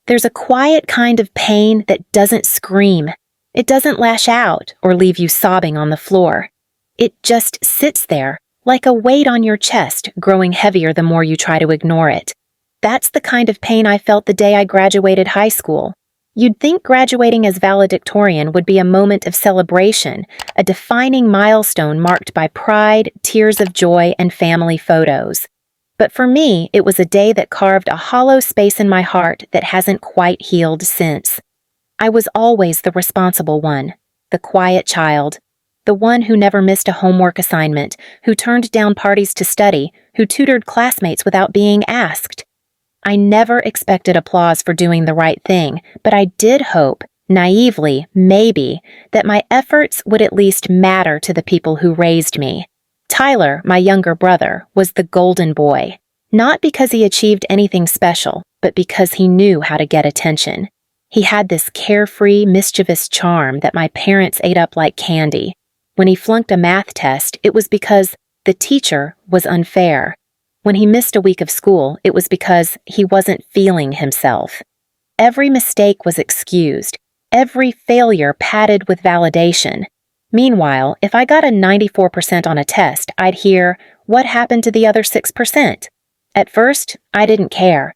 There's a quiet kind of pain that doesn't scream. It doesn't lash out or leave you sobbing on the floor. It just sits there, like a weight on your chest, growing heavier the more you try to ignore it. That's the kind of pain I felt the day I graduated high school. You'd think graduating as valedictorian would be a moment of celebration, a defining milestone marked by pride, tears of joy, and family photos. But for me, it was a day that carved a hollow space in my heart that hasn't quite healed since. I was always the responsible one, the quiet child, the one who never missed a homework assignment, who turned down parties to study, who tutored classmates without being asked. I never expected applause for doing the right thing, but I did hope, naively, maybe, that my efforts would at least matter to the people who raised me. Tyler, my younger brother, was the golden boy, not because he achieved anything special, but because he knew how to get attention. He had this carefree, mischievous charm that my parents ate up like candy. When he flunked a math test, it was because the teacher was unfair. When he missed a week of school, it was because he wasn't feeling himself. Every mistake was excused, every failure padded with validation. Meanwhile, if I got a 94% on a test, I'd hear, "What happened to the other 6%? At first, I didn't care.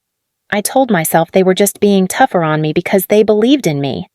I told myself they were just being tougher on me because they believed in me.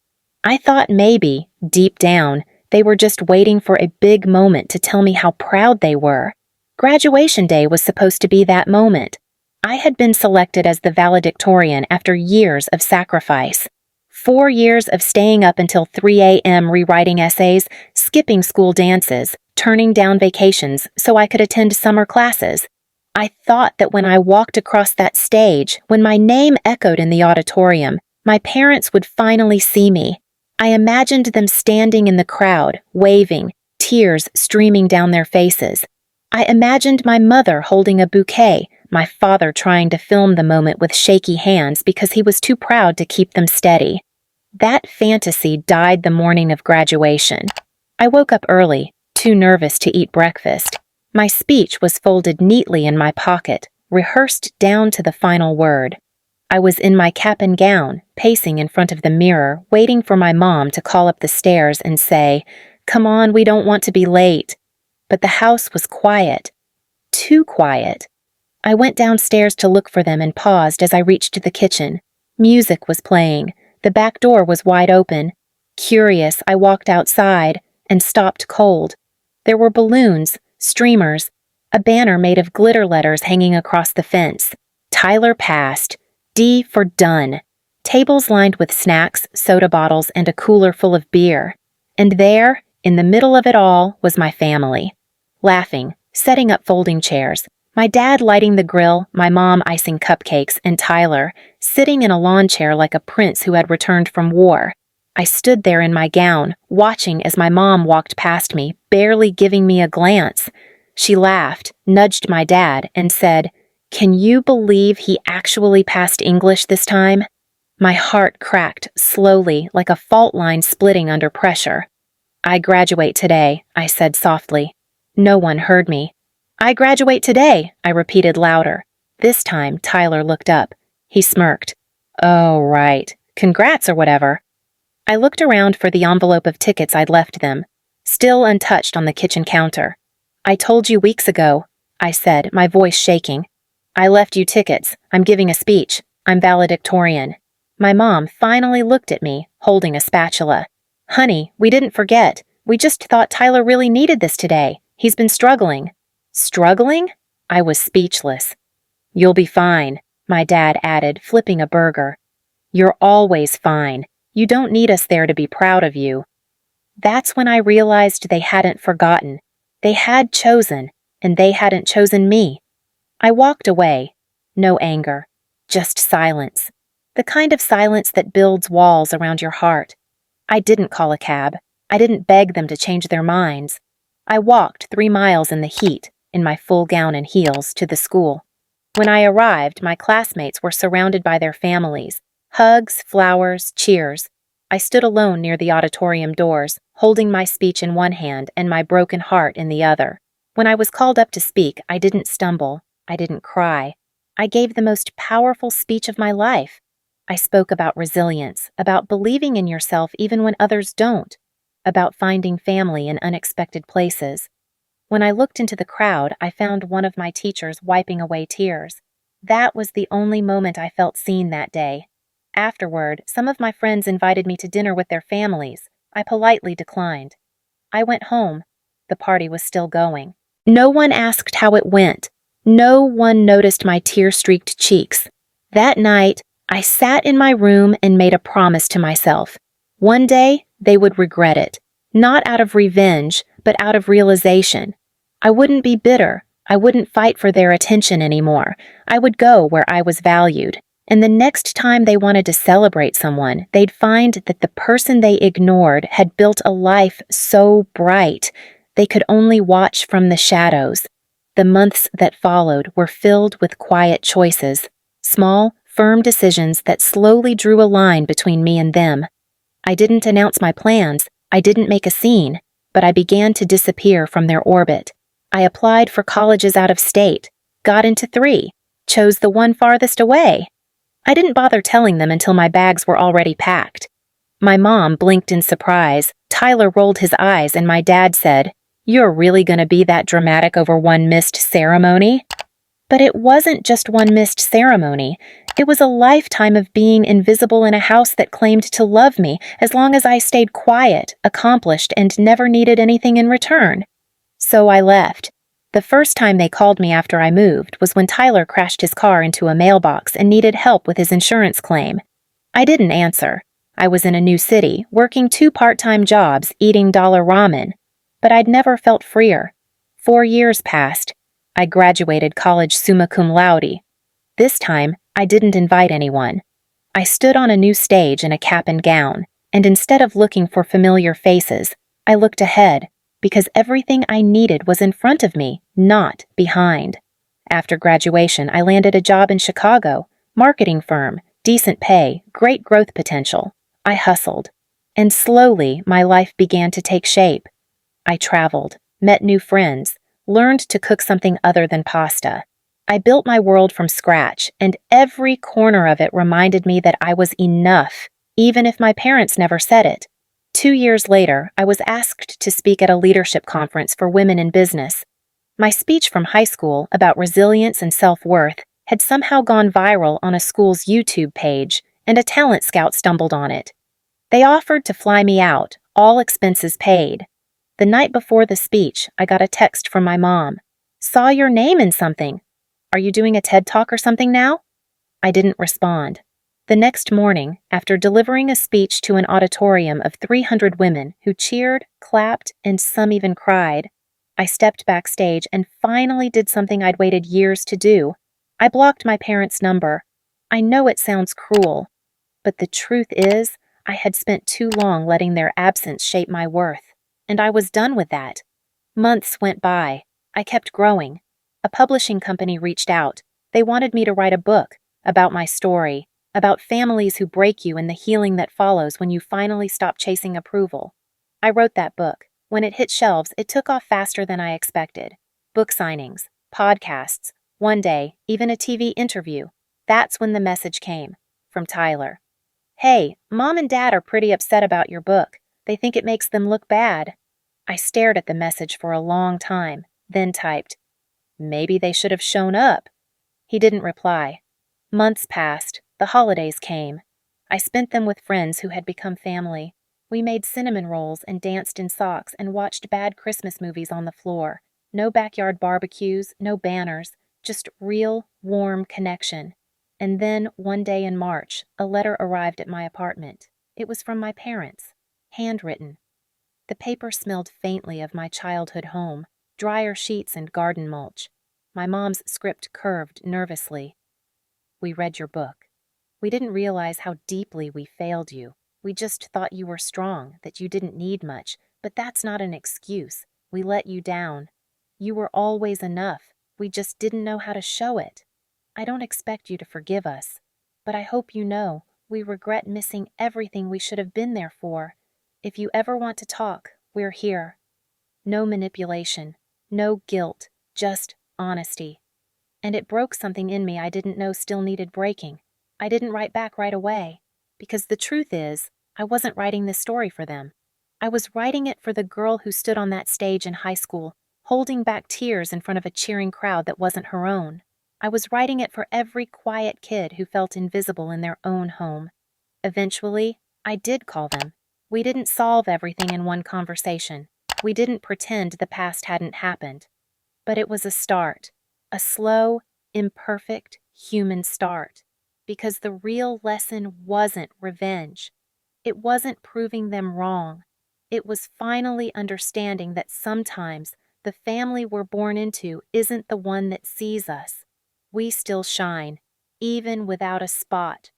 I thought maybe, deep down, they were just waiting for a big moment to tell me how proud they were. Graduation day was supposed to be that moment. I had been selected as the valedictorian after years of sacrifice. 4 years of staying up until 3 a.m. rewriting essays, skipping school dances, turning down vacations so I could attend summer classes. I thought that when I walked across that stage, when my name echoed in the auditorium, my parents would finally see me. I imagined them standing in the crowd, waving, tears streaming down their faces. I imagined my mother holding a bouquet, my father trying to film the moment with shaky hands because he was too proud to keep them steady. That fantasy died the morning of graduation. I woke up early, too nervous to eat breakfast. My speech was folded neatly in my pocket, rehearsed down to the final word. I was in my cap and gown, pacing in front of the mirror, waiting for my mom to call up the stairs and say, "Come on, we don't want to be late." But the house was quiet. Too quiet. I went downstairs to look for them and paused as I reached the kitchen. Music was playing. The back door was wide open. Curious, I walked outside and stopped cold. There were balloons, streamers, a banner made of glitter letters hanging across the fence. Tyler passed. D for done. Tables lined with snacks, soda bottles, and a cooler full of beer. And there, in the middle of it all, was my family. Laughing, setting up folding chairs. My dad lighting the grill, my mom icing cupcakes, and Tyler sitting in a lawn chair like a prince who had returned from war. I stood there in my gown, watching as my mom walked past me, barely giving me a glance. She laughed, nudged my dad, and said, "Can you believe he actually passed English this time?" My heart cracked slowly, like a fault line splitting under pressure. "I graduate today," I said softly. No one heard me. "I graduate today," I repeated louder. This time, Tyler looked up. He smirked. "Oh, right. Congrats or whatever." I looked around for the envelope of tickets I'd left them, still untouched on the kitchen counter. "I told you weeks ago," I said, my voice shaking. "I left you tickets. I'm giving a speech. I'm valedictorian." My mom finally looked at me, holding a spatula. "Honey, we didn't forget. We just thought Tyler really needed this today. He's been struggling." "Struggling?" I was speechless. "You'll be fine," my dad added, flipping a burger. "You're always fine. You don't need us there to be proud of you." That's when I realized they hadn't forgotten. They had chosen, and they hadn't chosen me. I walked away. No anger. Just silence. The kind of silence that builds walls around your heart. I didn't call a cab. I didn't beg them to change their minds. I walked 3 miles in the heat, in my full gown and heels, to the school. When I arrived, my classmates were surrounded by their families. Hugs, flowers, cheers. I stood alone near the auditorium doors, holding my speech in one hand and my broken heart in the other. When I was called up to speak, I didn't stumble. I didn't cry. I gave the most powerful speech of my life. I spoke about resilience, about believing in yourself even when others don't, about finding family in unexpected places. When I looked into the crowd, I found one of my teachers wiping away tears. That was the only moment I felt seen that day. Afterward, some of my friends invited me to dinner with their families. I politely declined. I went home. The party was still going. No one asked how it went. No one noticed my tear-streaked cheeks. That night, I sat in my room and made a promise to myself. One day, they would regret it. Not out of revenge, but out of realization. I wouldn't be bitter. I wouldn't fight for their attention anymore. I would go where I was valued. And the next time they wanted to celebrate someone, they'd find that the person they ignored had built a life so bright they could only watch from the shadows. The months that followed were filled with quiet choices, small, firm decisions that slowly drew a line between me and them. I didn't announce my plans, I didn't make a scene, but I began to disappear from their orbit. I applied for colleges out of state, got into 3, chose the one farthest away. I didn't bother telling them until my bags were already packed. My mom blinked in surprise, Tyler rolled his eyes, and my dad said, "You're really going to be that dramatic over one missed ceremony?" But it wasn't just one missed ceremony. It was a lifetime of being invisible in a house that claimed to love me as long as I stayed quiet, accomplished, and never needed anything in return. So I left. The first time they called me after I moved was when Tyler crashed his car into a mailbox and needed help with his insurance claim. I didn't answer. I was in a new city, working 2 part-time jobs, eating dollar ramen. But I'd never felt freer. 4 years passed. I graduated college summa cum laude. This time, I didn't invite anyone. I stood on a new stage in a cap and gown, and instead of looking for familiar faces, I looked ahead, because everything I needed was in front of me, not behind. After graduation, I landed a job in Chicago, marketing firm, decent pay, great growth potential. I hustled. And slowly, my life began to take shape. I traveled, met new friends, learned to cook something other than pasta. I built my world from scratch, and every corner of it reminded me that I was enough, even if my parents never said it. 2 years later, I was asked to speak at a leadership conference for women in business. My speech from high school about resilience and self-worth had somehow gone viral on a school's YouTube page, and a talent scout stumbled on it. They offered to fly me out, all expenses paid. The night before the speech, I got a text from my mom. "Saw your name in something. Are you doing a TED Talk or something now?" I didn't respond. The next morning, after delivering a speech to an auditorium of 300 women who cheered, clapped, and some even cried, I stepped backstage and finally did something I'd waited years to do. I blocked my parents' number. I know it sounds cruel, but the truth is, I had spent too long letting their absence shape my worth, and I was done with that. Months went by. I kept growing. A publishing company reached out. They wanted me to write a book about my story, about families who break you and the healing that follows when you finally stop chasing approval. I wrote that book. When it hit shelves, it took off faster than I expected. Book signings, podcasts, one day, even a TV interview. That's when the message came, from Tyler. "Hey, Mom and Dad are pretty upset about your book. They think it makes them look bad." I stared at the message for a long time, then typed, "Maybe they should have shown up." He didn't reply. Months passed. The holidays came. I spent them with friends who had become family. We made cinnamon rolls and danced in socks and watched bad Christmas movies on the floor. No backyard barbecues, no banners, just real, warm connection. And then, one day in March, a letter arrived at my apartment. It was from my parents, handwritten. The paper smelled faintly of my childhood home, dryer sheets and garden mulch. My mom's script curved nervously. "We read your book. We didn't realize how deeply we failed you. We just thought you were strong, that you didn't need much, but that's not an excuse. We let you down. You were always enough. We just didn't know how to show it. I don't expect you to forgive us, but I hope you know we regret missing everything we should have been there for. If you ever want to talk, we're here." No manipulation, no guilt, just honesty. And it broke something in me I didn't know still needed breaking. I didn't write back right away, because the truth is, I wasn't writing this story for them. I was writing it for the girl who stood on that stage in high school, holding back tears in front of a cheering crowd that wasn't her own. I was writing it for every quiet kid who felt invisible in their own home. Eventually, I did call them. We didn't solve everything in one conversation. We didn't pretend the past hadn't happened. But it was a start, a slow, imperfect, human start. Because the real lesson wasn't revenge. It wasn't proving them wrong. It was finally understanding that sometimes the family we're born into isn't the one that sees us. We still shine, even without a spot